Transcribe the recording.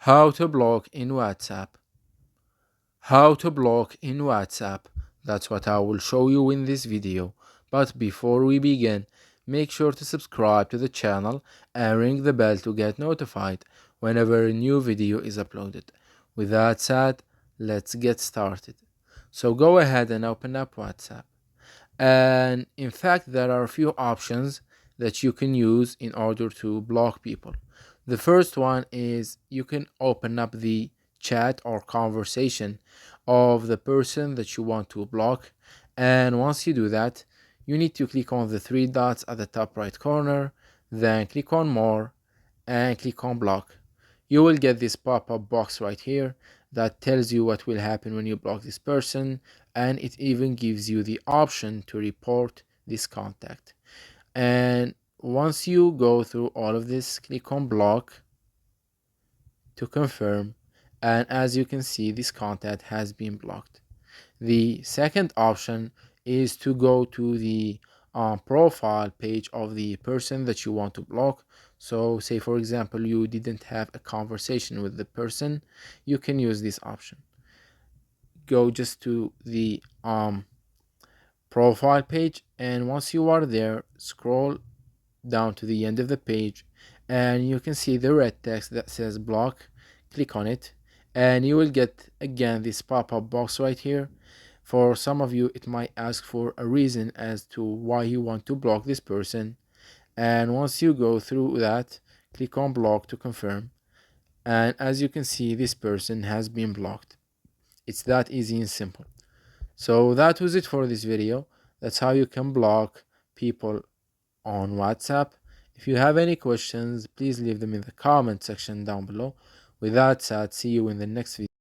How to block in WhatsApp. How to block in WhatsApp. That's what I will show you in this video. But before we begin, make sure to subscribe to the channel and ring the bell to get notified whenever a new video is uploaded. With that said, let's get started. So go ahead and open up WhatsApp. And in fact, there are a few options that you can use in order to block people. The first one is you can open up the chat or conversation of the person that you want to block. And once you do that, you need to click on the three dots at the top right corner, then click on more and click on block. You will get this pop-up box right here that tells you what will happen when you block this person, and it even gives you the option to report this contact. And once you go through all of this, click on block to confirm, and as you can see, this contact has been blocked. The second option is to go to the profile page of the person that you want to block. So say for example you didn't have a conversation with the person, you can use this option. Go just to the profile page, and once you are there, scroll down to the end of the page and you can see the red text that says block. Click on it and you will get again this pop-up box right here. For some of you, it might ask for a reason as to why you want to block this person. And once you go through that, click on block to confirm. And as you can see, this person has been blocked. It's that easy and simple. So that was it for this video. That's how you can block people on WhatsApp. If you have any questions, please leave them in the comment section down below. With that said, see you in the next video.